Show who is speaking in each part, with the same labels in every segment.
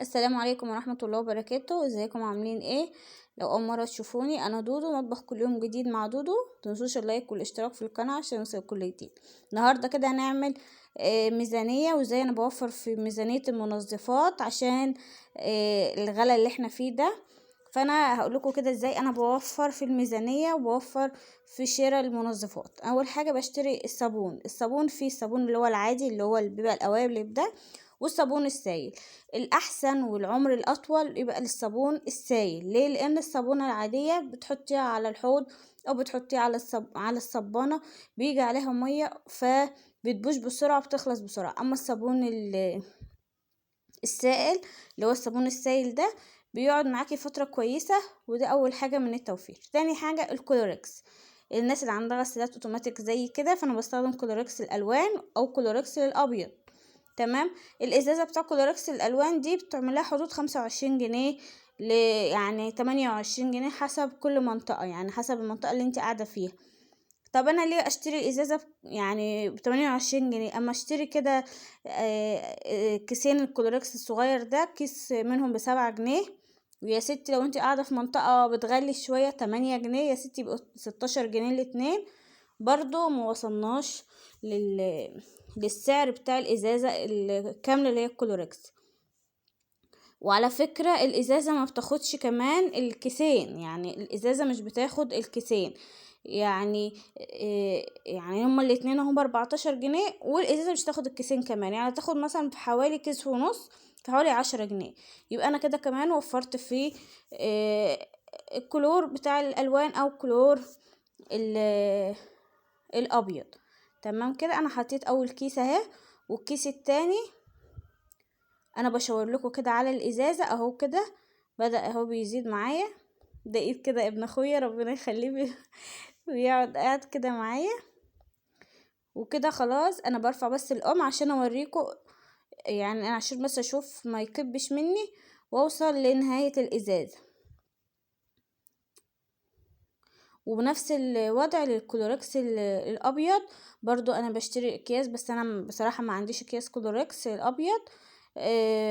Speaker 1: السلام عليكم ورحمة الله وبركاته. ازيكم عاملين ايه؟ لو اول مرة تشوفوني، انا دودو، مطبخ كل يوم جديد مع دودو. متنسوش اللايك والاشتراك في القناة عشان يوصلكوا كل جديد. النهاردة كده هنعمل ميزانية، وازاي انا بوفر في ميزانية المنظفات عشان الغلا اللي احنا فيه ده. فانا هقولكوا كده ازاي انا بوفر في الميزانية وبوفر في شراء المنظفات. اول حاجة بشتري الصابون فيه الصابون اللي هو العادي، اللي هو اللي بيبقى القوالب ده، والصابون السائل. الاحسن والعمر الاطول يبقى للصابون السائل. ليه؟ لان الصابونه العاديه بتحطيها على الحوض او بتحطيها على الصبانه، بيجي عليها ميه فبتبوش بسرعه، بتخلص بسرعه. اما الصابون السائل اللي هو الصابون السائل ده بيقعد معاكي فتره كويسه، وده اول حاجه من التوفير. تاني حاجه الكلوركس. الناس اللي عندها غسالات اوتوماتيك زي كده، فانا بستخدم كلوركس الالوان او كلوركس الابيض. تمام. الازازه بتاع كلوركس الالوان دي بتعملها حدود 25 جنيه يعني 28 جنيه، حسب كل منطقه، يعني حسب المنطقه اللي انت قاعده فيها. طب انا ليه اشتري الازازه يعني ب28 جنيه اما اشتري كده كيسين الكلوركس الصغير ده، كيس منهم ب7 جنيه. ويا ستي لو انت قاعده في منطقه بتغلي شويه 8 جنيه، يا ستي يبقوا 16 جنيه الاتنين. برضو موصلناش للسعر بتاع الازازه الكامله اللي هي الكلوركس. وعلى فكرة الازازة ما بتاخدش كمان الكيسين، يعني الازازة مش بتاخد الكيسين. يعني هما الاتنين هما 14 جنيه، والازازة مش تاخد الكيسين كمان، يعني تاخد مثلا في حوالي كيس ونص، في حوالي 10 جنيه. يبقى انا كده كمان وفرت في الكلور بتاع الالوان او كلور الابيض. تمام كده. انا حطيت اول كيس اهي، والكيس التاني انا بشاور لكم كده على الازازه اهو كده، بدأ اهو بيزيد معايا. ده ايد كده ابن اخويا، ربنا يخليه ويقعد قاعد كده معايا. وكده خلاص انا برفع بس الام عشان اوريكم، يعني انا عشان بس اشوف ما يكبش مني واوصل لنهاية الازازة. وبنفس الوضع للكلوركس الابيض. برضو انا بشتري اكياس، بس انا بصراحة ما عنديش اكياس كلوركس الابيض.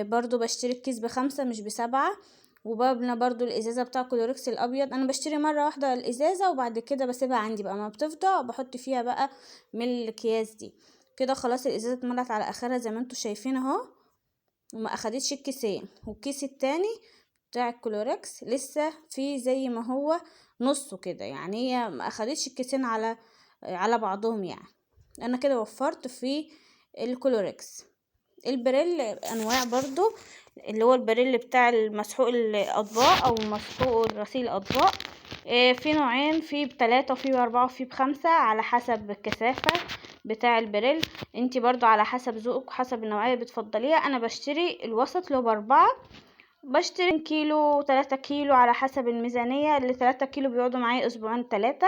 Speaker 1: برضو بشتري الكيس ب5 مش ب7. وببنى برضو الازازة بتاع كلوركس الابيض، انا بشتري مرة واحدة الازازة وبعد كده بسيبها عندي بقى، ما بتفضى بحط فيها بقى من الاكياس دي. كده خلاص الازازة اتملت على اخرها زي ما انتوا شايفين اهو، وما اخدتش الكيسين. والكيس التاني بتاع الكلوركس لسه في زي ما هو نصه كده، يعني هي ما اخدتش الكيسين على بعضهم. يعني انا كده وفرت في الكلوركس. البريل انواع برضو، اللي هو البريل بتاع المسحوق الاطباق او مسحوق غسيل الاطباق. في نوعين، في ب3 وفي ب4 وفي ب5 على حسب الكثافة بتاع البريل. انتي برضو على حسب ذوقك وحسب النوعية اللي بتفضليها. انا بشتري الوسط اللي هو ب4. بشتري كيلو 3 كيلو على حسب الميزانية. اللي 3 كيلو بيقعدوا معايا اسبوعين 3.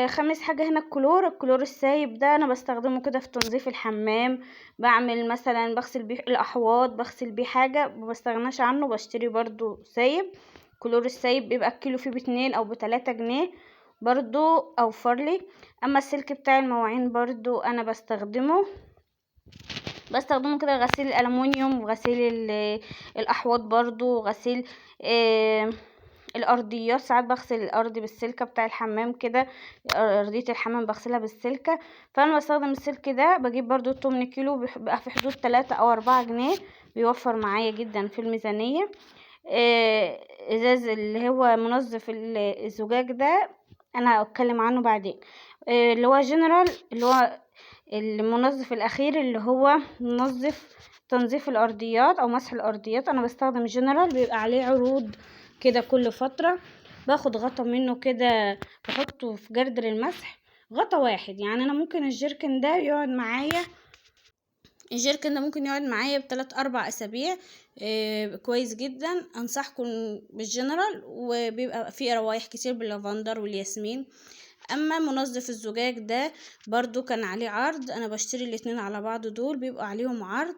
Speaker 1: خامس حاجة هنا الكلور السايب ده انا بستخدمه كده في تنظيف الحمام. بعمل مثلا بغسل بيه الاحواض، بغسل بيه حاجة، مبستغناش عنه، بشتري برضو سايب. كلور السايب بيبقى الكيلو فيه ب2 او ب3 جنيه، برضو اوفر لي. اما السلك بتاع المواعين برضو انا بستخدمه كده غسيل الالومنيوم، وغسيل الاحواض، برضو غسيل الارضيات. ساعات بغسل الارض بالسلكه بتاع الحمام كده، ارضيه الحمام بغسلها بالسلكه. فانا بستخدم السلك ده، بجيب برضو 8 كيلو، بيبقى في حدود 3 او 4 جنيه، بيوفر معايا جدا في الميزانيه. ازاز اللي هو منظف الزجاج ده انا هتكلم عنه بعدين. اللي هو جنرال، اللي هو المنظف الاخير اللي هو تنظيف الارضيات او مسح الارضيات. انا بستخدم جنرال، بيبقى عليه عروض كده كل فترة. باخد غطا منه كده، بحطه في جردل المسح، غطا واحد. يعني انا ممكن الجيركن ده يقعد معايا ب3 4 اسابيع. كويس جدا. انصحكم بالجنرال، وبيبقى فيه روايح كتير باللافندر والياسمين. اما منظف الزجاج ده برضو كان عليه عرض، انا بشتري الاتنين على بعض، دول بيبقى عليهم عرض.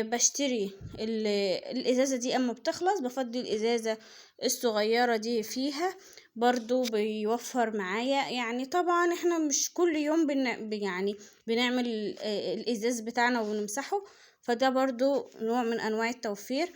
Speaker 1: بشتري الازازة دي، اما بتخلص بفضي الازازة الصغيرة دي فيها، برضو بيوفر معايا. يعني طبعا احنا مش كل يوم يعني بنعمل الازاز بتاعنا وبنمسحه، فده برضو نوع من انواع التوفير.